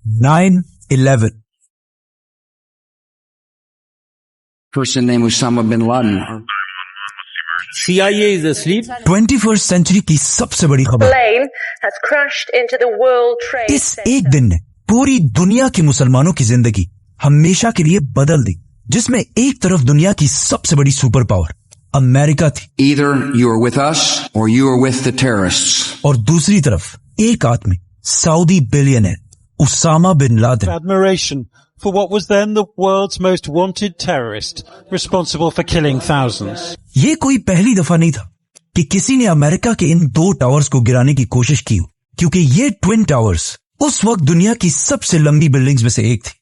9/11. Person named Osama bin Laden. CIA is asleep. 21st century की सबसे बड़ी खबर, plane has crashed into the World Trade इस Center. एक दिन ने पूरी दुनिया के मुसलमानों की जिंदगी हमेशा के लिए बदल दी, जिसमें एक तरफ दुनिया की सबसे बड़ी सुपर पावर अमेरिका थी, Either you are with us or you are with the terrorists. और दूसरी तरफ एक आदमी, Saudi billionaire Osama bin Laden, admiration for what was then the world's most wanted terrorist, responsible for killing thousands. ये कोई पहली दफा नहीं था कि किसी ने अमेरिका के इन 2 टावर्स को गिराने की कोशिश की हो, क्योंकि ये ट्विन टावर्स उस वक्त दुनिया की सबसे लंबी बिल्डिंग्स में से एक थी।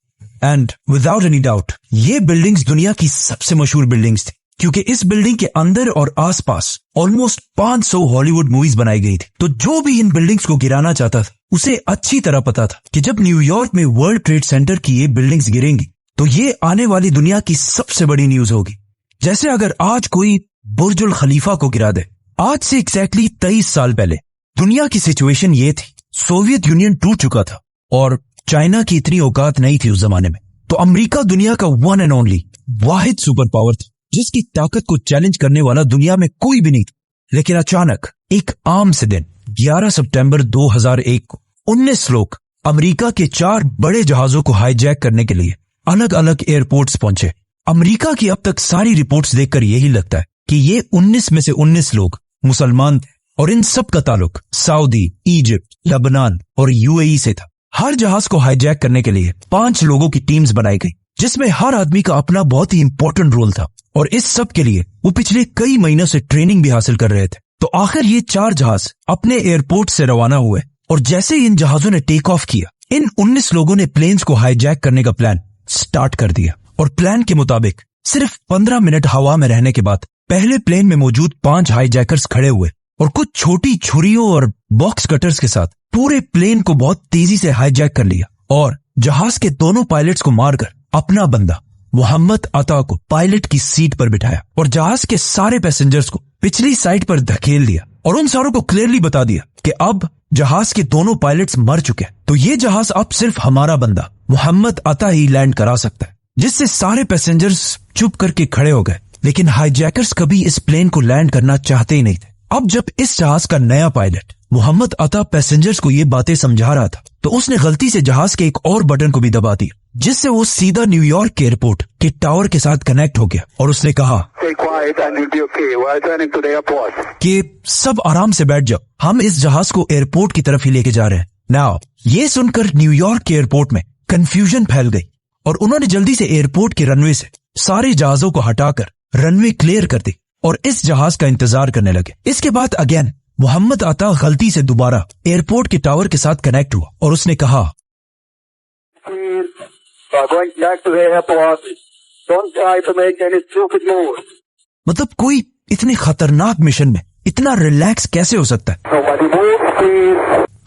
एंड विदाउट एनी डाउट ये बिल्डिंग्स दुनिया की सबसे मशहूर बिल्डिंग्स थी, क्योंकि इस बिल्डिंग के अंदर और आसपास ऑलमोस्ट 500 हॉलीवुड मूवीज बनाई गई थी। तो जो भी इन बिल्डिंग्स को गिराना चाहता था उसे अच्छी तरह पता था कि जब न्यूयॉर्क में वर्ल्ड ट्रेड सेंटर की ये बिल्डिंग्स गिरेंगी तो ये आने वाली दुनिया की सबसे बड़ी न्यूज होगी। जैसे अगर आज कोई बुर्जुल खलीफा को गिरा दे। आज से एग्जैक्टली 23 साल पहले दुनिया की सिचुएशन ये थी, सोवियत यूनियन टूट चुका था और चाइना की इतनी औकात नहीं थी उस जमाने में। तो अमेरिका दुनिया का one and only Wahid super power था जिसकी ताकत को चैलेंज करने वाला दुनिया में कोई भी नहीं था। लेकिन अचानक एक आम से दिन 11 सितंबर 2001 को 19 लोग अमेरिका के 4 बड़े जहाजों को हाईजैक करने के लिए अलग अलग एयरपोर्ट्स पहुंचे। अमेरिका की अब तक सारी रिपोर्ट्स देखकर यही लगता है कि ये 19 में से 19 लोग मुसलमान थे और इन सब का ताल्लुक सऊदी, इजिप्ट, लेबनान और यूएई से था। हर जहाज को हाईजैक करने के लिए 5 लोगों की टीम्स बनाई गई, जिसमें हर आदमी का अपना बहुत ही इंपॉर्टेंट रोल था और इस सब के लिए वो पिछले कई महीनों से ट्रेनिंग भी हासिल कर रहे थे। तो आखिर ये 4 जहाज अपने एयरपोर्ट से रवाना हुए और जैसे ही इन जहाजों ने टेक ऑफ किया, इन 19 लोगों ने प्लेन्स को हाईजैक करने का प्लान स्टार्ट कर दिया। और प्लान के मुताबिक सिर्फ 15 मिनट हवा में रहने के बाद पहले प्लेन में मौजूद 5 हाईजैकर्स खड़े हुए और कुछ छोटी छुरियों और बॉक्स कटर्स के साथ पूरे प्लेन को बहुत तेजी से हाईजैक कर लिया और जहाज के दोनों पायलट्स को मारकर अपना बंदा मोहम्मद अता को पायलट की सीट पर बिठाया और जहाज के सारे पैसेंजर्स को पिछली साइड पर धकेल दिया और उन सारों को क्लियरली बता दिया कि अब जहाज के दोनों पायलट्स मर चुके हैं, तो ये जहाज अब सिर्फ हमारा बंदा मोहम्मद अता ही लैंड करा सकता है। जिससे सारे पैसेंजर्स चुप करके खड़े हो गए, लेकिन हाईजैकर्स कभी इस प्लेन को लैंड करना चाहते ही नहीं थे। अब जब इस जहाज का नया पायलट मोहम्मद अता पैसेंजर्स को ये बातें समझा रहा था तो उसने गलती से जहाज के एक और बटन को भी दबा दिया, जिससे वो सीधा न्यूयॉर्क के एयरपोर्ट के टावर के साथ कनेक्ट हो गया और उसने कहा कि सब आराम से बैठ जाओ, हम इस जहाज को एयरपोर्ट की तरफ ही लेके जा रहे हैं। नाउ ये सुनकर न्यूयॉर्क के एयरपोर्ट में कंफ्यूजन फैल गई और उन्होंने जल्दी से एयरपोर्ट के रनवे से सारे जहाजों को हटाकर रनवे क्लियर कर दी और इस जहाज का इंतजार करने लगे। इसके बाद अगेन मोहम्मद अता गलती से दोबारा एयरपोर्ट के टावर के साथ कनेक्ट हुआ और उसने कहा, मतलब कोई इतने खतरनाक मिशन में इतना रिलैक्स कैसे हो सकता है।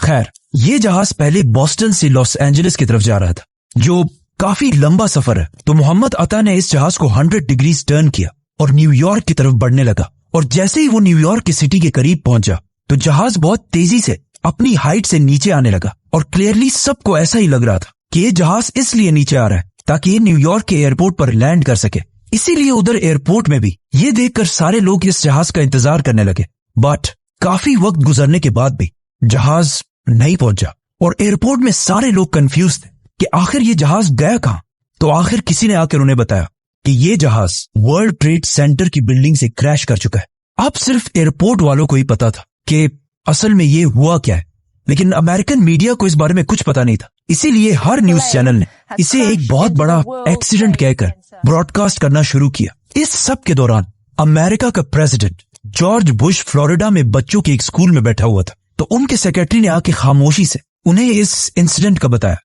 खैर, ये जहाज पहले बोस्टन से लॉस एंजलिस की तरफ जा रहा था, जो काफी लंबा सफर है। तो मोहम्मद अता ने इस जहाज को 100 डिग्रीज टर्न किया और न्यूयॉर्क की तरफ बढ़ने लगा। और जैसे ही वो न्यूयॉर्क की सिटी के करीब पहुंचा तो जहाज बहुत तेजी से अपनी हाइट से नीचे आने लगा और क्लियरली सबको ऐसा ही लग रहा था कि ये जहाज इसलिए नीचे आ रहा है ताकि ये न्यूयॉर्क के एयरपोर्ट पर लैंड कर सके। इसीलिए उधर एयरपोर्ट में भी ये देखकर सारे लोग इस जहाज का इंतजार करने लगे। बट काफी वक्त गुजरने के बाद भी जहाज नहीं पहुंचा और एयरपोर्ट में सारे लोग कंफ्यूज थे कि आखिर ये जहाज गया कहां। तो आखिर किसी ने आकर उन्हें बताया कि ये जहाज वर्ल्ड ट्रेड सेंटर की बिल्डिंग से क्रैश कर चुका है। अब सिर्फ एयरपोर्ट वालों को ही पता था कि असल में ये हुआ क्या है, लेकिन अमेरिकन मीडिया को इस बारे में कुछ पता नहीं था। इसीलिए हर न्यूज चैनल ने इसे एक बहुत बड़ा एक्सीडेंट कहकर ब्रॉडकास्ट करना शुरू किया। इस सब के दौरान अमेरिका का प्रेसिडेंट जॉर्ज बुश फ्लोरिडा में बच्चों के एक स्कूल में बैठा हुआ था। तो उनके सेक्रेटरी ने आके खामोशी से उन्हें इस इंसिडेंट का बताया।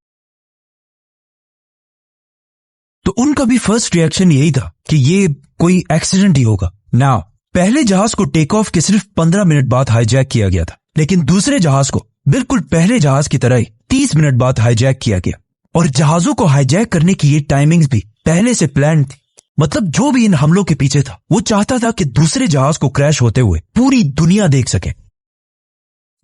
तो उनका भी फर्स्ट रिएक्शन यही था कि ये कोई एक्सीडेंट ही होगा। नाउ पहले जहाज को टेक ऑफ के सिर्फ 15 मिनट बाद हाईजैक किया गया था, लेकिन दूसरे जहाज को बिल्कुल पहले जहाज की तरह ही 30 मिनट बाद हाईजैक किया गया। और जहाजों को हाईजैक करने की ये टाइमिंग्स भी पहले से प्लान थी। मतलब जो भी इन हमलों के पीछे था वो चाहता था कि दूसरे जहाज को क्रैश होते हुए पूरी दुनिया देख सके।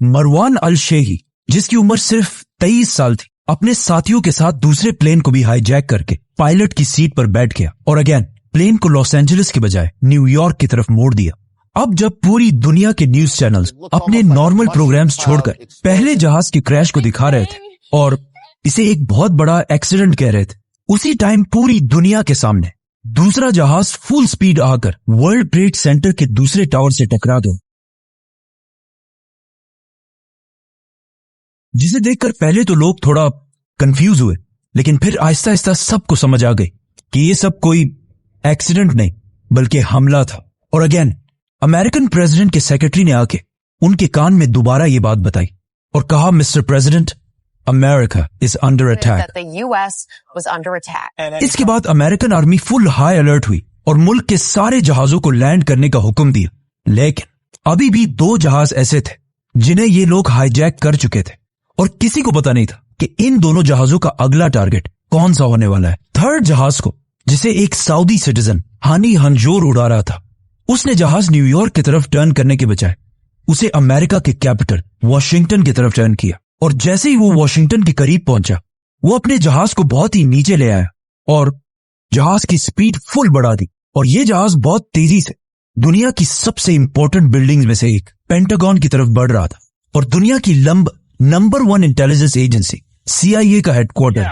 मरवान अल शेही, जिसकी उम्र सिर्फ 23 साल थी, अपने साथियों के साथ दूसरे प्लेन को भी हाईजैक करके पायलट की सीट पर बैठ गया और अगेन प्लेन को लॉस एंजलिस के बजाय न्यूयॉर्क की तरफ मोड़ दिया। अब जब पूरी दुनिया के न्यूज चैनल्स अपने नॉर्मल प्रोग्राम्स छोड़कर पहले जहाज के क्रैश को दिखा रहे थे और इसे एक बहुत बड़ा एक्सीडेंट कह रहे थे, उसी टाइम पूरी दुनिया के सामने दूसरा जहाज फुल स्पीड आकर वर्ल्ड ट्रेड सेंटर के दूसरे टावर से टकरा गया, जिसे देखकर पहले तो लोग थोड़ा कंफ्यूज हुए, लेकिन फिर आहिस्ता आहिस्ता सबको समझ आ गई कि ये सब कोई एक्सीडेंट नहीं बल्कि हमला था। और अगेन अमेरिकन प्रेसिडेंट के सेक्रेटरी ने आके उनके कान में दोबारा ये बात बताई और कहा, mister president, America is under attack. इसके बाद American army full high alert हुई और मुल्क के सारे जहाजों को लैंड करने का हुक्म दिया। लेकिन अभी भी 2 जहाज ऐसे थे जिन्हें ये लोग हाईजैक कर चुके थे और किसी को पता नहीं था कि इन दोनों जहाजों का अगला टारगेट कौन सा होने वाला है। थर्ड जहाज को, जिसे एक सऊदी सिटीजन हानी हंजोर उड़ा रहा था, उसने जहाज न्यूयॉर्क की तरफ टर्न करने के बजाय उसे अमेरिका के कैपिटल वॉशिंगटन की तरफ टर्न किया और जैसे ही वो वॉशिंगटन के करीब पहुंचा, वो अपने जहाज को बहुत ही नीचे ले आया और जहाज की स्पीड फुल बढ़ा दी और ये जहाज बहुत तेजी से दुनिया की सबसे इंपॉर्टेंट बिल्डिंग्स में से एक पेंटागन की तरफ बढ़ रहा था और दुनिया की नंबर 1 इंटेलिजेंस एजेंसी CIA का हेडक्वार्टर।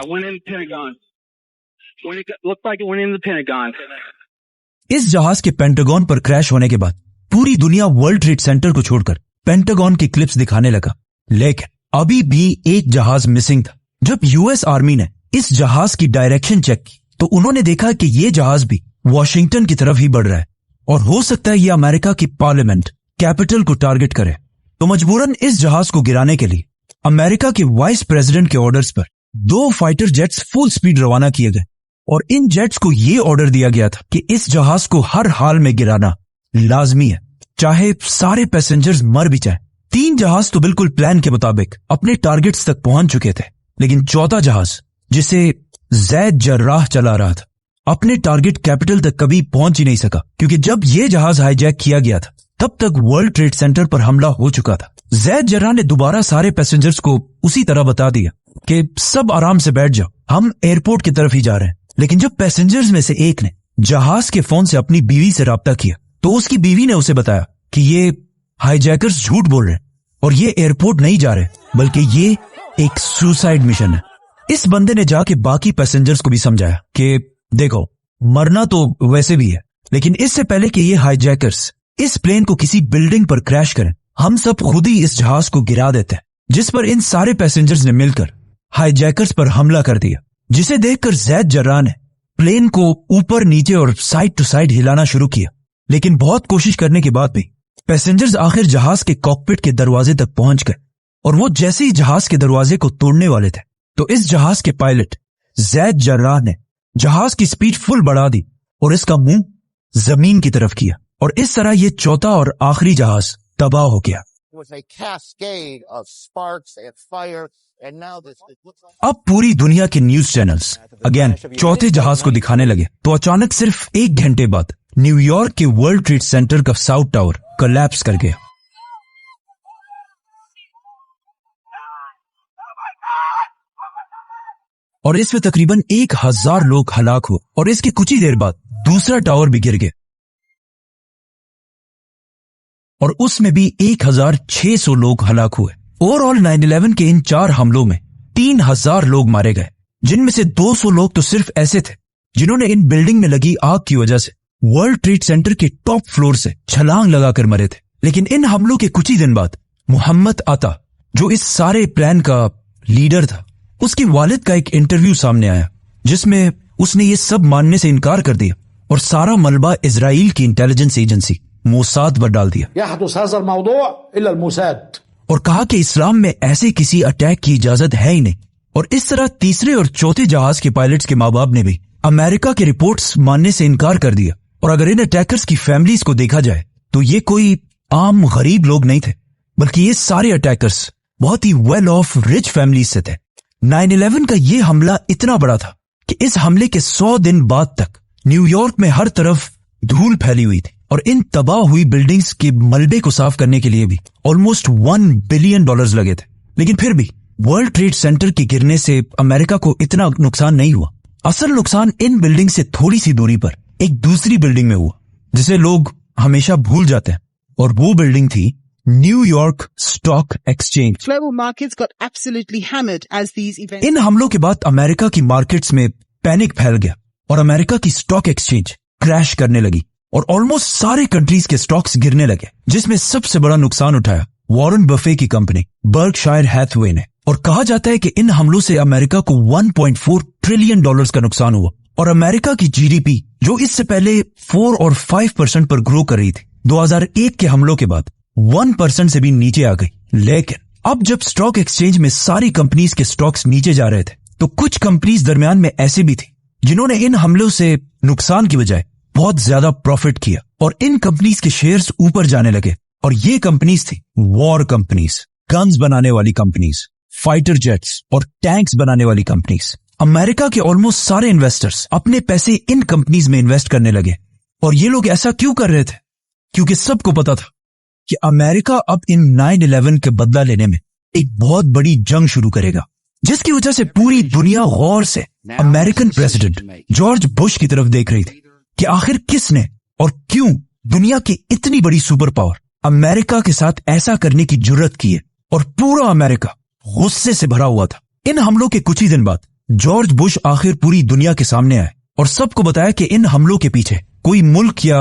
इस जहाज के पेंटागन पर क्रैश होने के बाद पूरी दुनिया वर्ल्ड ट्रेड सेंटर को छोड़कर पेंटागन की क्लिप्स दिखाने लगा, लेकिन अभी भी एक जहाज मिसिंग था। जब यूएस आर्मी ने इस जहाज की डायरेक्शन चेक की तो उन्होंने देखा कि ये जहाज भी वॉशिंगटन की तरफ ही बढ़ रहा है और हो सकता है ये अमेरिका की पार्लियामेंट कैपिटल को टारगेट करे। तो मजबूरन इस जहाज को गिराने के लिए अमेरिका के वाइस प्रेसिडेंट के ऑर्डर्स पर 2 फाइटर जेट्स फुल स्पीड रवाना किए गए और इन जेट्स को यह ऑर्डर दिया गया था कि इस जहाज को हर हाल में गिराना लाजमी है, चाहे सारे पैसेंजर्स मर भी जाएं। 3 जहाज तो बिल्कुल प्लान के मुताबिक अपने टारगेट्स तक पहुंच चुके थे, लेकिन चौथा जहाज, जिसे जैद जर्राह चला रहा था, अपने टारगेट कैपिटल तक कभी पहुंच ही नहीं सका, क्योंकि जब यह जहाज हाईजैक किया गया था तब तक वर्ल्ड ट्रेड सेंटर पर हमला हो चुका था। जैद जर्राह ने दोबारा सारे पैसेंजर्स को उसी तरह बता दिया कि सब आराम से बैठ जाओ, हम एयरपोर्ट की तरफ ही जा रहे हैं। लेकिन जब पैसेंजर्स में से एक ने जहाज के फोन से अपनी बीवी से राब्ता किया तो उसकी बीवी ने उसे बताया कि ये हाईजैकर्स झूठ बोल रहे हैं और ये एयरपोर्ट नहीं जा रहे, बल्कि ये एक सुसाइड मिशन है। इस बंदे ने जाके बाकी पैसेंजर्स को भी समझाया कि देखो, मरना तो वैसे भी है, लेकिन इससे पहले कि ये हाईजैकर्स इस प्लेन को किसी बिल्डिंग पर क्रैश करें, हम सब खुद ही इस जहाज को गिरा देते हैं। जिस पर इन सारे पैसेंजर्स ने मिलकर हाईजैकर्स पर हमला कर दिया, जिसे देखकर जैद जर्राह ने प्लेन को ऊपर नीचे और साइड टू साइड हिलाना शुरू किया। लेकिन बहुत कोशिश करने के बाद भी पैसेंजर्स आखिर जहाज के कॉकपिट के दरवाजे तक पहुंच गए और वो जैसे ही जहाज के दरवाजे को तोड़ने वाले थे तो इस जहाज के पायलट जैद जर्राह ने जहाज की स्पीड फुल बढ़ा दी और इसका मुंह जमीन की तरफ किया और इस तरह ये चौथा और आखिरी जहाज तबाह हो गया। अब पूरी दुनिया के न्यूज चैनल्स अगेन चौथे जहाज को दिखाने लगे तो अचानक सिर्फ 1 घंटे बाद न्यूयॉर्क के वर्ल्ड ट्रेड सेंटर का साउथ टावर कोलैप्स कर गया और इसमें तकरीबन 1000 लोग हलाक हुए और इसके कुछ ही देर बाद दूसरा टावर भी गिर गया और उसमें भी 1600 लोग हलाक हुए। ओवरऑल 9/11 के इन 4 हमलों में 3000 लोग मारे गए, जिनमें से 200 लोग तो सिर्फ ऐसे थे जिन्होंने इन बिल्डिंग में लगी आग की वजह से वर्ल्ड ट्रेड सेंटर के टॉप फ्लोर से छलांग लगाकर मरे थे। लेकिन इन हमलों के कुछ ही दिन बाद मोहम्मद अता, जो इस सारे प्लान का लीडर था, उसके वालिद का एक इंटरव्यू सामने आया जिसमें उसने ये सब मानने से इनकार कर दिया और सारा मलबा इजराइल की इंटेलिजेंस एजेंसी मोसाद पर डाल दिया और कहा कि इस्लाम में ऐसे किसी अटैक की इजाजत है ही नहीं। और इस तरह तीसरे और चौथे जहाज के पायलट्स के माँ बाप ने भी अमेरिका के रिपोर्ट्स मानने से इनकार कर दिया। और अगर इन अटैकर्स की फैमिलीज को देखा जाए तो ये कोई आम गरीब लोग नहीं थे, बल्कि ये सारे अटैकर्स बहुत ही वेल ऑफ रिच फैमिलीज से थे। 9/11 का ये हमला इतना बड़ा था कि इस हमले के 100 दिन बाद तक न्यूयॉर्क में हर तरफ धूल फैली हुई थी और इन तबाह हुई बिल्डिंग्स के मलबे को साफ करने के लिए भी ऑलमोस्ट $1 बिलियन लगे थे। लेकिन फिर भी वर्ल्ड ट्रेड सेंटर के गिरने से अमेरिका को इतना नुकसान नहीं हुआ। असल नुकसान इन बिल्डिंग से थोड़ी सी दूरी पर एक दूसरी बिल्डिंग में हुआ जिसे लोग हमेशा भूल जाते हैं, और वो बिल्डिंग थी New York stock exchange. Global markets got absolutely hammered as these events. इन हमलों के बाद अमेरिका की मार्केट्स में पैनिक फैल गया और अमेरिका की स्टॉक एक्सचेंज क्रैश करने लगी और ऑलमोस्ट सारे कंट्रीज के स्टॉक्स गिरने लगे, जिसमें सबसे बड़ा नुकसान उठाया वॉरेन बफे की कंपनी बर्कशायर हैथवे ने। और कहा जाता है कि इन हमलों से अमेरिका को 1.4 ट्रिलियन डॉलर्स का नुकसान हुआ और अमेरिका की जीडीपी जो इससे पहले 4 और 5% पर ग्रो कर रही थी, 2001 के हमलों के बाद 1% से भी नीचे आ गई। लेकिन अब जब स्टॉक एक्सचेंज में सारी कंपनीज के स्टॉक्स नीचे जा रहे थे, तो कुछ कंपनीज दरमियान में ऐसे भी थी जिन्होंने इन हमलों से नुकसान की बजाय बहुत ज्यादा प्रॉफिट किया और इन कंपनीज के शेयर्स ऊपर जाने लगे। और ये कंपनीज थी वॉर कंपनीज, गन्स बनाने वाली कंपनीज, फाइटर जेट्स और टैंक्स बनाने वाली कंपनीज। अमेरिका के ऑलमोस्ट सारे इन्वेस्टर्स अपने पैसे इन कंपनीज में इन्वेस्ट करने लगे। और ये लोग ऐसा क्यों कर रहे थे? क्योंकि सबको पता था कि अमेरिका अब इन 9/11 के बदला लेने में एक बहुत बड़ी जंग शुरू करेगा, जिसकी वजह से पूरी दुनिया गौर से अमेरिकन प्रेसिडेंट जॉर्ज बुश की तरफ देख रही थी कि आखिर किसने और क्यों दुनिया की इतनी बड़ी सुपर पावर अमेरिका के साथ ऐसा करने की जुर्रत की है। और पूरा अमेरिका गुस्से से भरा हुआ था। इन हमलों के कुछ ही दिन बाद जॉर्ज बुश आखिर पूरी दुनिया के सामने आए और सबको बताया कि इन हमलों के पीछे कोई मुल्क या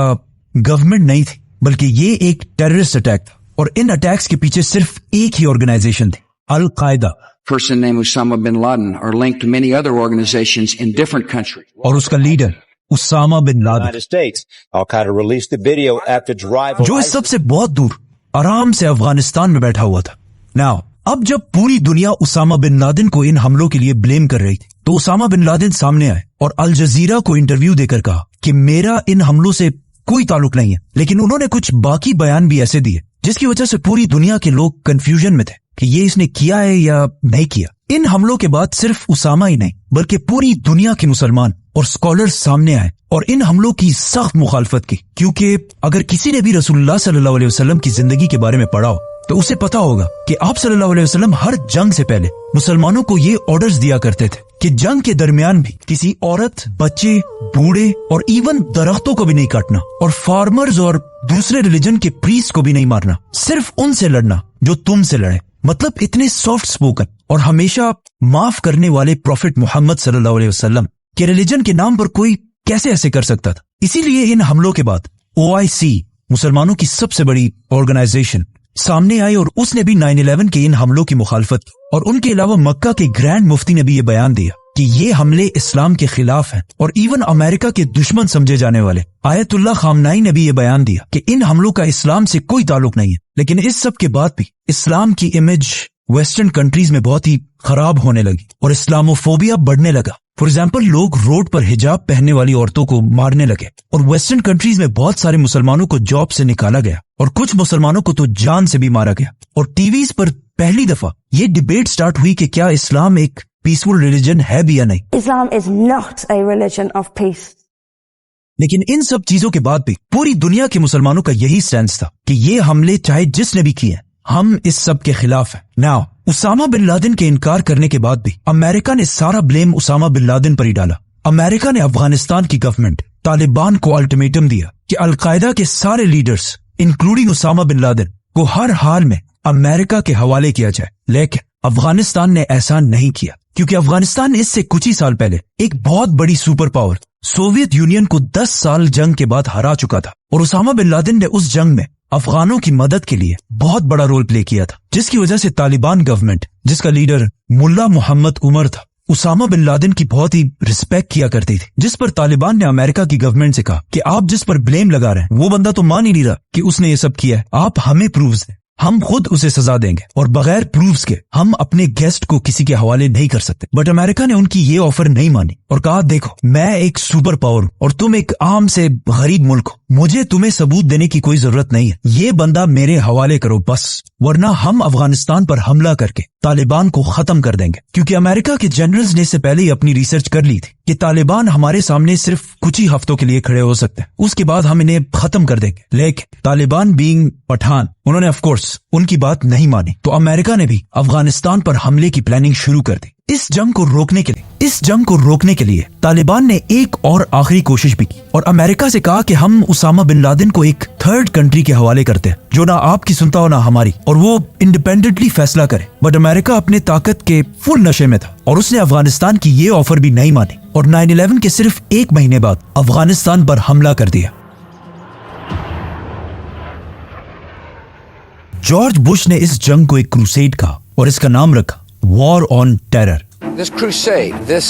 गवर्नमेंट नहीं थी, बल्कि ये एक टेररिस्ट अटैक था और इन अटैक्स के पीछे सिर्फ एक ही ऑर्गेनाइजेशन थी, अल कायदा। Person named Osama bin Laden are linked to many other organizations in different countries. और उसका leader Osama bin Laden, United States. Al-Qaeda released the video after its rival. जो इस सबसे बहुत दूर आराम से अफगानिस्तान में बैठा हुआ था। नाउ अब जब पूरी दुनिया उसामा बिन लादेन को इन हमलों के लिए ब्लेम कर रही थी, तो उसामा बिन लादेन सामने आए और अल जजीरा को इंटरव्यू देकर कहा कि मेरा इन हमलों से कोई ताल्लुक नहीं है। लेकिन उन्होंने कुछ बाकी बयान भी ऐसे दिए जिसकी वजह से पूरी दुनिया के लोग कंफ्यूजन में थे कि ये इसने किया है या नहीं किया। इन हमलों के बाद सिर्फ उसामा ही नहीं बल्कि पूरी दुनिया के मुसलमान और स्कॉलर्स सामने आए और इन हमलों की सख्त मुखालफत की, क्योंकि अगर किसी ने भी रसूलुल्लाह सल्लल्लाहु अलैहि वसल्लम की जिंदगी के बारे में पढ़ा हो तो उसे पता होगा कि आप सल्लल्लाहु अलैहि वसल्लम हर जंग से पहले मुसलमानों को ये ऑर्डर्स दिया करते थे कि जंग के दरमियान भी किसी औरत, बच्चे, बूढ़े और इवन दरख्तों को भी नहीं काटना और फार्मर्स और दूसरे रिलीजन के प्रीस्ट को भी नहीं मारना, सिर्फ उनसे लड़ना जो तुमसे लड़े। मतलब इतने सॉफ्ट स्पोकन और हमेशा माफ करने वाले प्रॉफिट मोहम्मद सल्लल्लाहु अलैहि वसल्लम के रिलीजन के नाम पर कोई कैसे ऐसे कर सकता था? इसीलिए इन हमलों के बाद OIC, मुसलमानों की सबसे बड़ी ऑर्गेनाइजेशन, सामने आई और उसने भी 9/11 के इन हमलों की मुखालफत की। और उनके अलावा मक्का के ग्रैंड मुफ्ती ने भी ये बयान दिया कि ये हमले इस्लाम के खिलाफ हैं। और इवन अमेरिका के दुश्मन समझे जाने वाले आयतुल्लाह खामनाई ने भी ये बयान दिया कि इन हमलों का इस्लाम से कोई ताल्लुक नहीं है। लेकिन इस सब के बाद भी इस्लाम की इमेज वेस्टर्न कंट्रीज में बहुत ही खराब होने लगी और इस्लामोफोबिया बढ़ने लगा। फॉर एग्जाम्पल, लोग रोड पर हिजाब पहनने वाली औरतों को मारने लगे और वेस्टर्न कंट्रीज में बहुत सारे मुसलमानों को जॉब से निकाला गया और कुछ मुसलमानों को तो जान से भी मारा गया। और टीवीज पर पहली दफा ये डिबेट स्टार्ट हुई कि क्या इस्लाम एक पीसफुल रिलीजन है भी या नहीं। Islam is not a religion of peace. लेकिन इन सब चीजों के बाद भी पूरी दुनिया के मुसलमानों का यही स्टैंस था कि ये हमले चाहे जिसने भी किए, हम इस सब के खिलाफ हैं। नाउ उसामा बिन लादेन के इनकार करने के बाद भी अमेरिका ने सारा ब्लेम उसामा बिन लादेन पर ही डाला। अमेरिका ने अफगानिस्तान की गवर्नमेंट तालिबान को अल्टीमेटम दिया कि अलकायदा के सारे leaders including Osama bin Laden को हर हाल में अमेरिका के हवाले किया जाए। लेकिन अफगानिस्तान ने ऐसा नहीं किया, क्योंकि अफगानिस्तान इससे कुछ ही साल पहले एक बहुत बड़ी सुपर पावर सोवियत यूनियन को 10 साल जंग के बाद हरा चुका था। और उसामा बिन लादेन ने उस जंग में अफगानों की मदद के लिए बहुत बड़ा रोल प्ले किया था, जिसकी वजह से तालिबान गवर्नमेंट, जिसका लीडर मुल्ला मोहम्मद उमर था, उसामा बिन लादेन की बहुत ही रिस्पेक्ट किया करती थी। जिस पर तालिबान ने अमेरिका की गवर्नमेंट से कहा कि आप जिस पर ब्लेम लगा रहे हैं वो बंदा तो मान ही नहीं रहा कि उसने ये सब किया है, आप हमें प्रूफ्स दें, हम खुद उसे सजा देंगे और बगैर प्रूफ्स के हम अपने गेस्ट को किसी के हवाले नहीं कर सकते। बट अमेरिका ने उनकी ये ऑफर नहीं मानी और कहा, देखो मैं एक सुपर पावर हूं और तुम एक आम से गरीब मुल्क हो, मुझे तुम्हें सबूत देने की कोई जरूरत नहीं है, ये बंदा मेरे हवाले करो बस, वरना हम अफगानिस्तान पर हमला करके तालिबान को खत्म कर देंगे। क्योंकि अमेरिका के जनरल्स ने इससे पहले ही अपनी रिसर्च कर ली थी कि तालिबान हमारे सामने सिर्फ कुछ ही हफ्तों के लिए खड़े हो सकते हैं, उसके बाद हम इन्हें खत्म कर देंगे। लेकिन तालिबान बीइंग पठान, उन्होंने ऑफ कोर्स उनकी बात नहीं मानी, तो अमेरिका ने भी अफगानिस्तान पर हमले की प्लानिंग शुरू कर दी। इस जंग को रोकने के लिए तालिबान ने एक और आखिरी कोशिश भी की और अमेरिका से कहा कि हम उसामा बिन लादेन को एक थर्ड कंट्री के हवाले करते हैं जो ना आपकी सुनता हो ना हमारी, और वो इंडिपेंडेंटली फैसला करे। बट अमेरिका अपने ताकत के फुल नशे में था और उसने अफगानिस्तान की ये ऑफर भी नहीं मानी और 9/11 के सिर्फ 1 महीने बाद अफगानिस्तान पर हमला कर दिया। जॉर्ज बुश ने इस जंग को एक क्रूसेड कहा और इसका नाम रखा war on terror. This crusade, this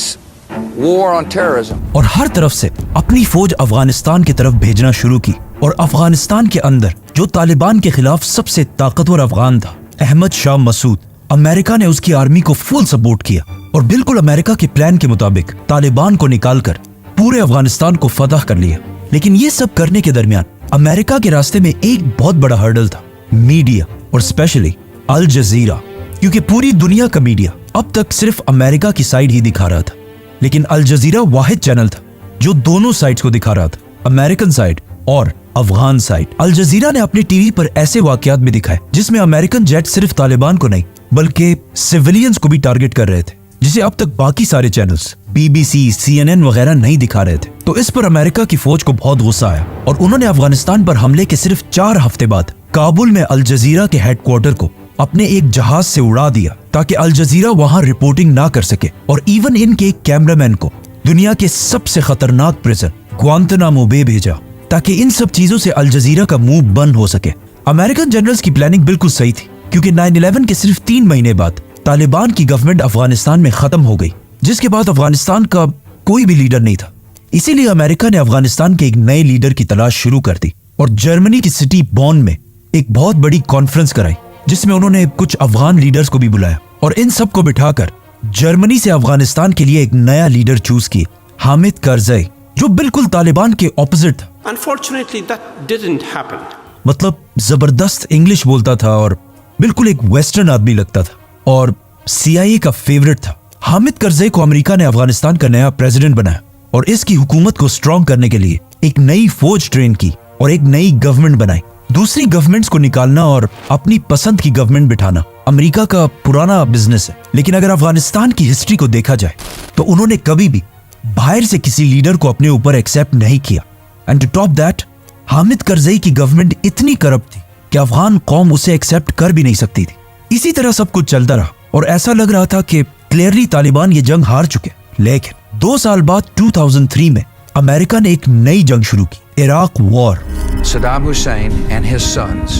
war on terrorism, और हर तरफ से अपनी फौज अफगानिस्तान की तरफ भेजना शुरू की और अफगानिस्तान के अंदर जो तालिबान के खिलाफ सबसे ताकतवर अफगान था, अहमद शाह मसूद, अमेरिका ने उसकी आर्मी को फुल सपोर्ट किया और बिल्कुल अमेरिका के प्लान के मुताबिक तालिबान को निकालकर पूरे अफगानिस्तान को फतह कर लिया। लेकिन ये सब करने के दरमियान अमेरिका के रास्ते में एक बहुत बड़ा हर्डल था, मीडिया और स्पेशली अल जजीरा, क्योंकि पूरी दुनिया का मीडिया अब तक सिर्फ अमेरिका की साइड ही दिखा रहा था, लेकिन अल जजीरा वाहिद चैनल था जो दोनों साइड्स को दिखा रहा था, अमेरिकन साइड और अफगान साइड। अल जजीरा ने अपने टीवी पर ऐसे वाकयात भी दिखाए जिसमें अमेरिकन जेट सिर्फ तालिबान को नहीं बल्कि सिविलियंस को भी टारगेट कर रहे थे, जिसे अब तक बाकी सारे चैनल्स BBC, CNN वगैरह नहीं दिखा रहे थे। तो इस पर अमेरिका की फौज को बहुत गुस्सा आया और उन्होंने अफगानिस्तान पर हमले के सिर्फ 4 हफ्ते बाद काबुल में अल जजीरा के हेडक्वार्टर को अपने एक जहाज से उड़ा दिया ताकि अल जजीरा वहां रिपोर्टिंग ना कर सके और इवन इनके एक कैमरामैन को दुनिया के सबसे खतरनाक प्रिजन ग्वांतनामो बे भेजा ताकि इन सब चीजों से अल जजीरा का मुंह बंद हो सके। अमेरिकन जनरल्स की प्लानिंग बिल्कुल सही थी क्योंकि 9/11 के सिर्फ 3 महीने बाद तालिबान की गवर्नमेंट अफगानिस्तान में खत्म हो गई, जिसके बाद अफगानिस्तान का कोई भी लीडर नहीं था। इसीलिए अमेरिका ने अफगानिस्तान के एक नए लीडर की तलाश शुरू कर दी और जर्मनी की सिटी बॉन में एक बहुत बड़ी कॉन्फ्रेंस कराई जिसमें उन्होंने कुछ अफगान लीडर्स को भी बुलाया और इन सब को बिठाकर जर्मनी से अफगानिस्तान के लिए एक नया लीडर चूज किए, हामिद करजई, जो बिल्कुल तालिबान के ऑपोजिट था। Unfortunately, that didn't happen. मतलब जबरदस्त इंग्लिश बोलता था और बिल्कुल एक वेस्टर्न आदमी लगता था और CIA का फेवरेट था। हामिद करजई को अमेरिका ने अफगानिस्तान का नया प्रेसिडेंट बनाया और इसकी हुकूमत को स्ट्रॉन्ग करने के लिए एक नई फौज ट्रेन की और एक नई गवर्नमेंट बनाई। दूसरी गवर्नमेंट्स को निकालना और अपनी पसंद की गवर्नमेंट बिठाना अमेरिका का पुराना बिजनेस है, लेकिन अगर अफगानिस्तान की हिस्ट्री को देखा जाए तो उन्होंने कभी भी बाहर से किसी लीडर को अपने ऊपर एक्सेप्ट नहीं किया। And to top that, Hamid Karzai की गवर्नमेंट इतनी करप्ट थी कि अफगान कौम उसे एक्सेप्ट कर भी नहीं सकती थी। इसी तरह सब कुछ चलता रहा और ऐसा लग रहा था कि क्लियरली तालिबान ये जंग हार चुके। लेकिन 2 साल बाद 2003 में अमेरिका ने एक नई जंग शुरू की, Iraq war. Saddam Hussein and his sons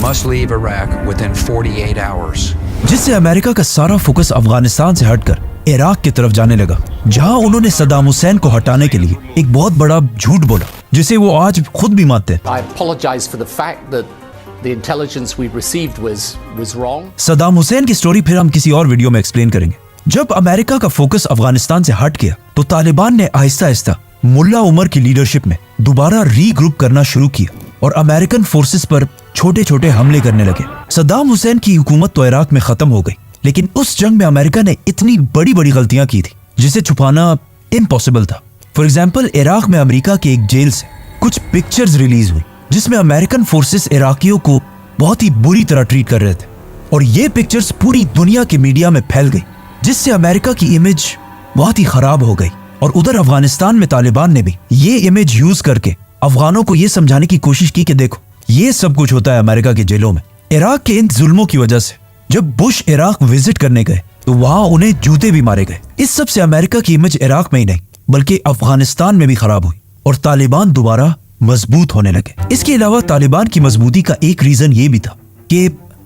must leave Iraq within 48 hours. जिससे अमेरिका का सारा फोकस अफगानिस्तान से हटकर इराक की तरफ जाने लगा, जहां उन्होंने सद्दाम हुसैन को हटाने के लिए एक बहुत बड़ा झूठ बोला जिसे वो आज खुद भी मानते हैं। I apologize for the fact that the intelligence we received was wrong. Saddam Hussain की स्टोरी फिर हम किसी और वीडियो में एक्सप्लेन करेंगे। जब अमेरिका का फोकस अफगानिस्तान से हट गया तो तालिबान ने आहिस्ता आहिस्ता मुल्ला उमर की लीडरशिप में दोबारा रीग्रुप करना शुरू किया और अमेरिकन फोर्सेस पर छोटे छोटे हमले करने लगे। सद्दाम हुसैन की हुकूमत तो इराक में खत्म हो गई, लेकिन उस जंग में अमेरिका ने इतनी बड़ी बड़ी गलतियां की थी जिसे छुपाना इम्पॉसिबल था। फॉर एग्जाम्पल, इराक में अमेरिका के एक जेल से कुछ पिक्चर्स रिलीज हुई जिसमें अमेरिकन फोर्सेस इराकियों को बहुत ही बुरी तरह ट्रीट कर रहे थे और ये पिक्चर्स पूरी दुनिया के मीडिया में फैल गई, जिससे अमेरिका की इमेज बहुत ही खराब हो गई। और उधर अफगानिस्तान में तालिबान ने भी ये इमेज यूज करके अफगानों को ये समझाने की कोशिश की कि देखो ये सब कुछ होता है अमेरिका के जेलों में। इराक के इन जुल्मों की वजह से जब बुश इराक विजिट करने गए तो वहां उन्हें जूते भी मारे गए। इस सब से अमेरिका की इमेज इराक में ही नहीं बल्कि अफगानिस्तान में भी खराब हुई और तालिबान दोबारा मजबूत होने लगे। इसके अलावा तालिबान की मजबूती का एक रीजन ये भी था कि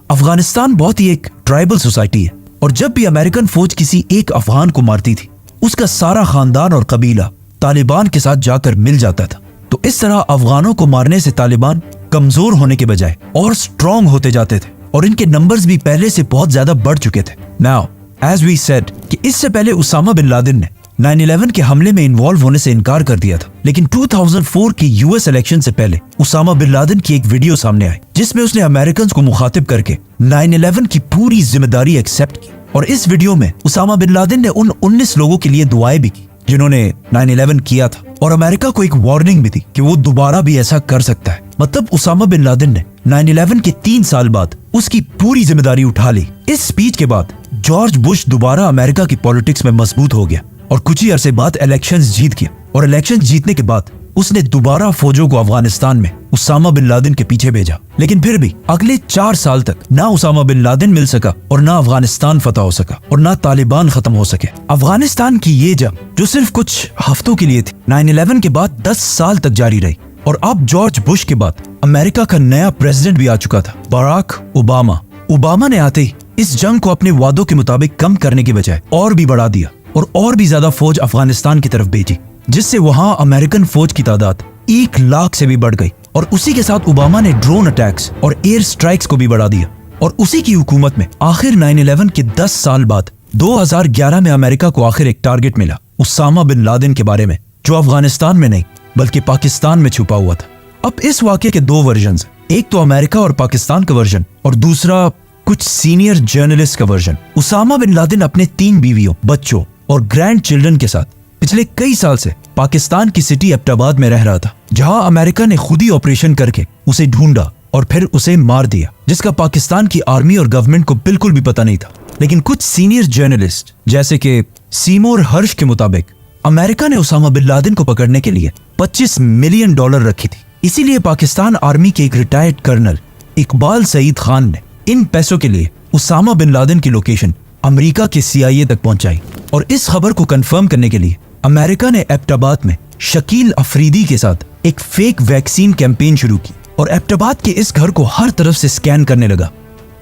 अफगानिस्तान बहुत ही एक ट्राइबल सोसाइटी है और जब भी अमेरिकन फौज किसी एक अफगान को मारती थी उसका सारा खानदान और कबीला तालिबान के साथ जाकर मिल जाता था। तो इस तरह अफगानों को मारने से तालिबान कमजोर होने के बजाय और स्ट्रॉन्ग होते जाते थे और इनके नंबर्स भी पहले से बहुत ज्यादा बढ़ चुके थे। नाउ एज वी सेड कि इससे पहले उसामा बिन लादेन ने 9/11 के हमले में इन्वॉल्व होने से इनकार कर दिया था, लेकिन 2004 की यूएस इलेक्शन से पहले उसामा बिन लादेन की एक वीडियो सामने आई जिसमें उसने अमेरिकन को मुखातिब करके 9/11 की पूरी जिम्मेदारी एक्सेप्ट की। और इस वीडियो में उसामा बिन लादेन ने उन 19 लोगों के लिए दुआएं भी की जिन्होंने 9/11 किया था, और अमेरिका को एक वार्निंग भी दी कि वो दोबारा भी ऐसा कर सकता है। मतलब उसामा बिन लादेन ने 9/11 के 3 साल बाद उसकी पूरी जिम्मेदारी उठा ली। इस स्पीच के बाद जॉर्ज बुश दोबारा अमेरिका की पॉलिटिक्स में मजबूत हो गया और कुछ ही अरसे बाद इलेक्शंस जीत गया। और इलेक्शंस जीतने के बाद उसने दोबारा फौजों को अफगानिस्तान में उसामा बिन लादेन के पीछे भेजा। लेकिन फिर भी अगले 4 साल तक ना उसामा बिन लादेन मिल सका और ना अफगानिस्तान फतह हो सका और ना तालिबान खत्म हो सके। अफगानिस्तान की ये जंग जो सिर्फ कुछ हफ्तों के लिए थी 9/11 के बाद 10 साल तक जारी रही। और अब जॉर्ज बुश के बाद अमेरिका का नया प्रेसिडेंट भी आ चुका था, बराक ओबामा। ओबामा ने आते ही इस जंग को अपने वादों के मुताबिक कम करने की बजाय और भी बढ़ा दिया और भी ज्यादा फौज अफगानिस्तान की तरफ भेजी, जिससे वहां अमेरिकन फौज की तादाद 1 लाख से भी बढ़ गई। और उसी के साथ ओबामा ने ड्रोन अटैक्स और एयर स्ट्राइक्स को भी बढ़ा दिया। और उसी की हुकूमत में आखिर 9/11 के 10 साल बाद 2011 में अमेरिका को आखिर एक टारगेट मिला उसामा बिन लादेन के बारे में, जो अफगानिस्तान में नहीं बल्कि पाकिस्तान में छुपा हुआ था। अब इस वाकये के 2 वर्जन, एक तो अमेरिका और पाकिस्तान का वर्जन और दूसरा कुछ सीनियर जर्नलिस्ट का वर्जन। उसामा बिन लादेन अपने 3 बीवियों, बच्चों और ग्रैंड चिल्ड्रन के साथ पिछले कई साल से पाकिस्तान की सिटी एबटाबाद में रह रहा था, जहां अमेरिका ने खुद ही ऑपरेशन करके उसे ढूंढा और फिर उसे मार दिया, जिसका पाकिस्तान की आर्मी और गवर्नमेंट को बिल्कुल भी पता नहीं था। लेकिन कुछ सीनियर जर्नलिस्ट जैसे कि सीमोर हर्ष के मुताबिक अमेरिका ने उसामा बिन लादेन को पकड़ने के लिए $25 मिलियन रखी थी। इसीलिए पाकिस्तान आर्मी के एक रिटायर्ड कर्नल इकबाल सईद खान ने इन पैसों के लिए उसामा बिन लादेन की लोकेशन अमेरिका के CIA तक पहुंचाई। और इस खबर को कंफर्म करने के लिए अमेरिका ने एबटाबाद में शकील अफरीदी के साथ एक फेक वैक्सीन कैंपेन शुरू की और एबटाबाद के इस घर को हर तरफ से स्कैन करने लगा।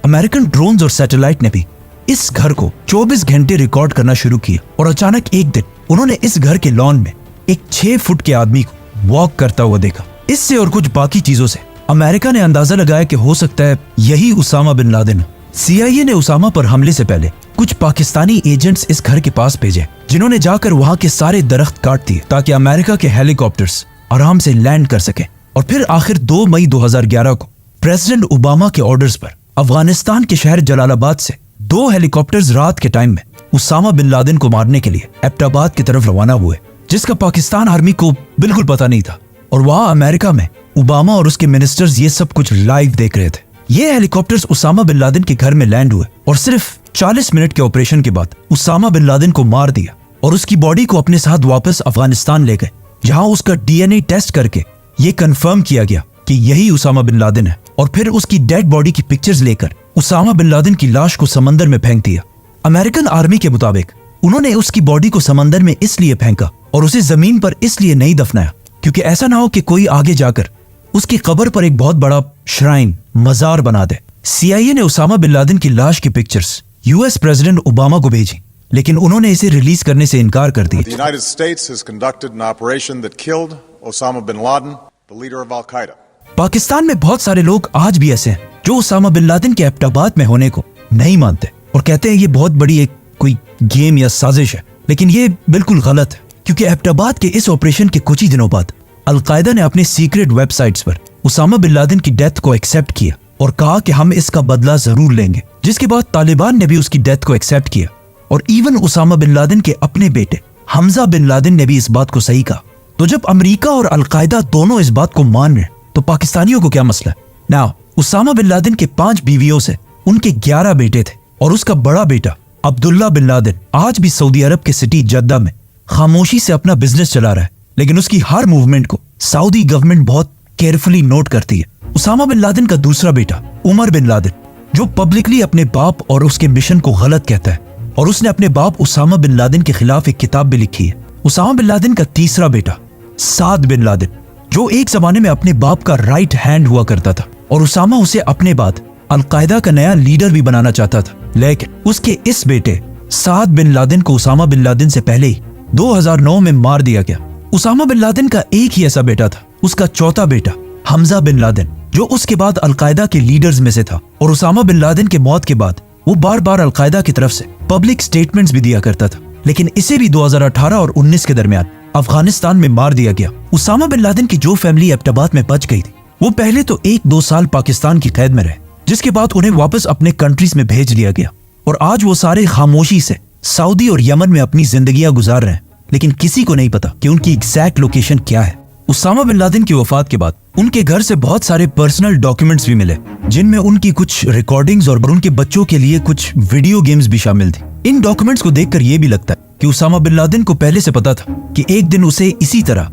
अमेरिकन ड्रोन्स और सैटेलाइट ने भी इस घर को 24 घंटे रिकॉर्ड करना शुरू किया। और अचानक एक दिन उन्होंने इस घर के लॉन में एक 6 फुट के आदमी को वॉक करता हुआ देखा। इससे और कुछ बाकी चीजों से अमेरिका ने अंदाजा लगाया कि हो सकता है यही उसामा बिन लादेन। CIA ने उसामा पर हमले से पहले कुछ पाकिस्तानी एजेंट्स इस घर के पास भेजे, जिन्होंने जाकर वहां के सारे दरख्त काट दिए ताकि अमेरिका के हेलीकॉप्टर्स आराम से लैंड कर सके। और फिर आखिर 2 मई 2011 को प्रेसिडेंट ओबामा के ऑर्डर्स पर अफगानिस्तान के शहर जलालाबाद से 2 हेलीकॉप्टर्स रात के टाइम में उसामा बिन लादेन को मारने के लिए एबटाबाद की तरफ रवाना हुए, जिसका पाकिस्तान आर्मी को बिल्कुल पता नहीं था। और वहां अमेरिका में ओबामा और उसके मिनिस्टर्स ये सब कुछ लाइव देख रहे थे। ये हेलीकॉप्टर्स उसामा बिन लादेन के घर में लैंड हुए और सिर्फ 40 मिनट के ऑपरेशन के बाद उसामा बिन लादेन को मार दिया और उसकी बॉडी को अपने साथ वापस अफगानिस्तान ले गए, जहां उसका DNA टेस्ट करके ये कंफर्म किया गया कि यही उसामा बिन लादेन है। और फिर उसकी डेड बॉडी की पिक्चर्स लेकर उसामा बिन लादेन की लाश को समंदर में फेंक दिया। अमेरिकन आर्मी के मुताबिक उन्होंने उसकी बॉडी को समंदर में इसलिए फेंका और उसे जमीन पर इसलिए नहीं दफनाया क्योंकि ऐसा ना हो कि कोई आगे जाकर उसकी कब्र पर एक बहुत बड़ा श्राइन, मजार बना दे। CIA ने उसामा बिन लादेन की लाश की पिक्चर्स US प्रेसिडेंट ओबामा को भेजी, लेकिन उन्होंने इसे रिलीज करने से इनकार कर दिया। The United States has conducted an operation that killed Osama bin Laden, the leader of Al-Qaeda. Pakistan में बहुत सारे लोग आज भी ऐसे हैं जो उसामा बिन लादेन के एबटाबाद में होने को नहीं मानते और कहते हैं ये बहुत बड़ी एक कोई गेम या साजिश है। लेकिन ये बिल्कुल गलत है, क्योंकि एबटाबाद के इस ऑपरेशन के कुछ ही दिनों बाद अल-कायदा ने अपने सीक्रेट वेबसाइट्स पर उसामा बिन लादेन की डेथ को एक्सेप्ट किया और कहा कि हम इसका बदला जरूर लेंगे, जिसके बाद तालिबान ने भी उसकी डेथ को एक्सेप्ट किया। और इवन उसामा बिन लादेन के अपने बेटे हमजा बिन लादेन ने भी इस बात को सही कहा। तो जब अमेरिका और अल-कायदा दोनों इस बात को मान रहे तो पाकिस्तानियों को क्या मसला है? नाउ उसामा बिन लादेन के 5 बीवियों से उनके 11 बेटे थे और उसका बड़ा बेटा अब्दुल्ला बिन लादेन आज भी सऊदी अरब के सिटी जद्दा में खामोशी से अपना बिजनेस चला रहा है, लेकिन उसकी हर मूवमेंट को सऊदी गवर्नमेंट बहुत केयरफुली नोट करती है। उसामा बिन लादेन का दूसरा बेटा उमर बिन लादेन, जो पब्लिकली अपने बाप और उसके मिशन को गलत कहता है, और उसने अपने बाप उसामा बिन लादेन के खिलाफ एक किताब भी लिखी है। उसामा बिन लादेन का तीसरा बेटा साद बिन लादेन, जो एक जमाने में अपने बाप का राइट हैंड हुआ करता था, और उसामा उसे अपने बाद अल-कायदा का नया लीडर भी बनाना चाहता था। लेकिन उसके इस बेटे साद बिन लादेन को उसामा बिन लादेन से पहले ही 2009 में मार दिया गया। उसामा बिन लादेन का एक ही ऐसा बेटा था, उसका चौथा बेटा हमजा बिन लादेन, जो उसके बाद अल-कायदा के लीडर्स में से था। और उसामा बिन लादेन के मौत के बाद वो बार बार अल-कायदा की तरफ से पब्लिक स्टेटमेंट्स भी दिया करता था लेकिन इसे भी 2018 और 19 के दरमियान अफगानिस्तान में मार दिया गया। उसामा बिन लादेन की जो फैमिली एबटाबाद में बच गई थी, वो पहले तो 1-2 साल पाकिस्तान की कैद में रहे, जिसके बाद उन्हें वापस अपने कंट्रीज में भेज दिया गया और आज वो सारे खामोशी से सऊदी और यमन में अपनी जिंदगियां गुजार रहे हैं, लेकिन किसी को नहीं पता कि उनकी एग्जैक्ट लोकेशन क्या है। उसामा बिन लादेन की वफात के बाद उनके घर से बहुत सारे पर्सनल डॉक्यूमेंट्स भी मिले, जिनमें उनकी कुछ रिकॉर्डिंग्स और उनके बच्चों के लिए कुछ वीडियो गेम्स भी शामिल थी। इन डॉक्यूमेंट्स को देखकर यह भी लगता है कि उसामा बिन लादेन को पहले से पता था कि एक दिन उसे इसी तरह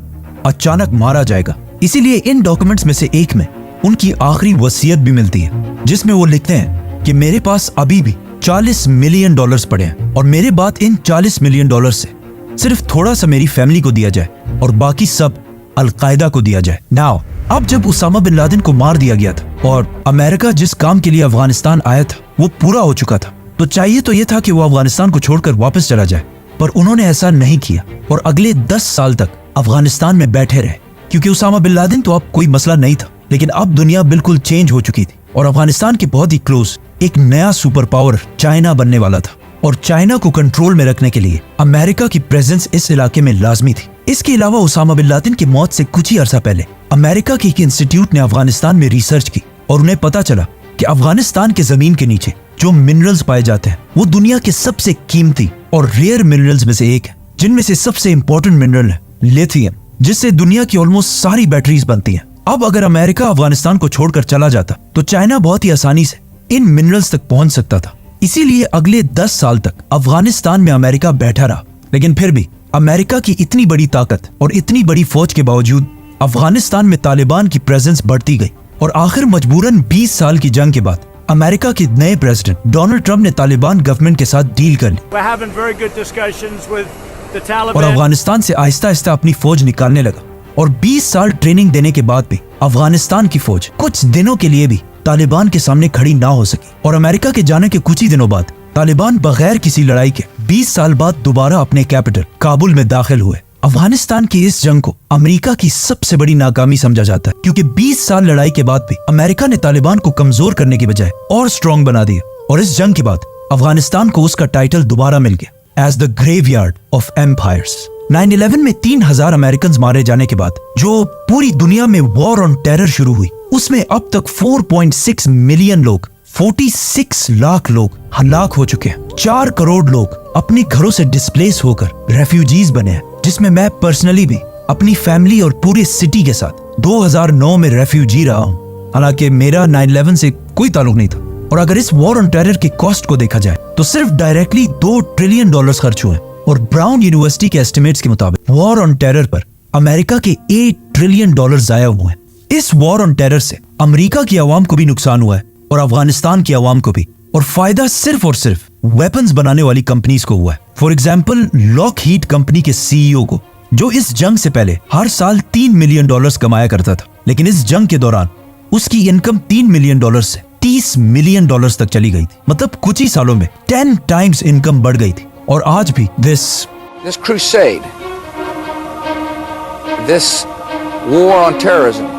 अचानक मारा जाएगा। इसीलिए इन डॉक्यूमेंट्स में से एक में उनकी आखिरी वसीयत भी मिलती है, जिसमें वो लिखते हैं कि मेरे पास अभी भी $40 मिलियन पड़े हैं और मेरे बाद इन $40 मिलियन से सिर्फ थोड़ा सा मेरी फैमिली को दिया जाए और बाकी सब अल-कायदा को दिया जाए। नाउ अब जब उसामा बिन लादेन को मार दिया गया था और अमेरिका जिस काम के लिए अफगानिस्तान आया था वो पूरा हो चुका था, तो चाहिए तो ये था कि वो अफगानिस्तान को छोड़कर वापस चला जाए, पर उन्होंने ऐसा नहीं किया और अगले 10 साल तक अफगानिस्तान में बैठे रहे। क्योंकि उसामा बिन लादेन तो अब कोई मसला नहीं था, लेकिन अब दुनिया बिल्कुल चेंज हो चुकी थी और अफगानिस्तान के बहुत ही क्लोज एक नया सुपर पावर चाइना बनने वाला था और चाइना को कंट्रोल में रखने के लिए अमेरिका की प्रेजेंस इस इलाके में लाजमी थी। इसके अलावा उसामा बिन लादेन की मौत से कुछ ही अरसा पहले अमेरिका के एक इंस्टीट्यूट ने अफगानिस्तान में रिसर्च की और उन्हें पता चला कि अफगानिस्तान के जमीन के नीचे जो मिनरल्स पाए जाते हैं वो दुनिया के सबसे कीमती और रेयर मिनरल्स में से एक है, जिनमें से सबसे इंपॉर्टेंट मिनरल है लिथियम, जिससे दुनिया की ऑलमोस्ट सारी बैटरीज बनती हैं। अब अगर अमेरिका अफगानिस्तान को छोड़कर चला जाता तो चाइना बहुत ही आसानी से इन मिनरल्स तक पहुंच सकता था। इसीलिए अगले 10 साल तक अफगानिस्तान में अमेरिका बैठा रहा, लेकिन फिर भी अमेरिका की इतनी बड़ी ताकत और इतनी बड़ी फौज के बावजूद अफगानिस्तान में तालिबान की प्रेजेंस बढ़ती गई और आखिर मजबूरन 20 साल की जंग के बाद अमेरिका के नए प्रेसिडेंट डोनाल्ड ट्रंप ने तालिबान गवर्नमेंट के साथ डील कर ली और अफगानिस्तान से आहिस्ता आहिस्ता अपनी फौज निकालने लगा। और 20 साल ट्रेनिंग देने के बाद भी अफगानिस्तान की फौज कुछ दिनों के लिए भी तालिबान के सामने खड़ी ना हो सकी और अमेरिका के जाने के कुछ ही दिनों बाद तालिबान बगैर किसी लड़ाई के 20 साल बाद दोबारा अपने कैपिटल काबुल में दाखिल हुए। अफगानिस्तान की इस जंग को अमेरिका की सबसे बड़ी नाकामी समझा जाता है, क्योंकि 20 साल लड़ाई के बाद भी अमेरिका ने तालिबान को कमजोर करने की बजाय और स्ट्रॉन्ग बना दिया और इस जंग के बाद अफगानिस्तान को उसका टाइटल दोबारा मिल गया as the graveyard of empires. 9/11 में 3000 अमेरिकन मारे जाने के बाद जो पूरी दुनिया में वॉर ऑन टेरर शुरू हुई, उसमें अब तक 4.6 मिलियन लोग, 46 लाख लोग हलाक हो चुके हैं। 4 करोड़ लोग अपने घरों से डिस्प्लेस होकर रेफ्यूजीज बने हैं, जिसमें मैं पर्सनली भी अपनी फैमिली और पूरे सिटी के साथ 2009 में रेफ्यूजी रहा हूँ। हालांकि मेरा 9/11 से कोई ताल्लुक नहीं था और अगर इस वॉर ऑन टेरर की कॉस्ट को देखा जाए तो सिर्फ डायरेक्टली $2 ट्रिलियन खर्च हुए और ब्राउन यूनिवर्सिटी के एस्टिमेट्स के मुताबिक वॉर ऑन टेरर पर अमेरिका के $8 ट्रिलियन जाया हुए हैं। इस वॉर ऑन टेरर से अमेरिका की आवाम को भी नुकसान हुआ है और अफगानिस्तान की आवाम को भी, और फायदा सिर्फ और सिर्फ वेपन्स बनाने वाली कंपनीज को हुआ है। फॉर एग्जाम्पल लॉकहीड कंपनी के सीईओ को, जो इस जंग से पहले हर साल $3 मिलियन कमाया करता था, लेकिन इस जंग के दौरान उसकी इनकम $3 मिलियन से $30 मिलियन तक चली गई थी। मतलब कुछ ही सालों में 10 टाइम्स इनकम बढ़ गई थी। और आज भी this crusade, this war on terrorism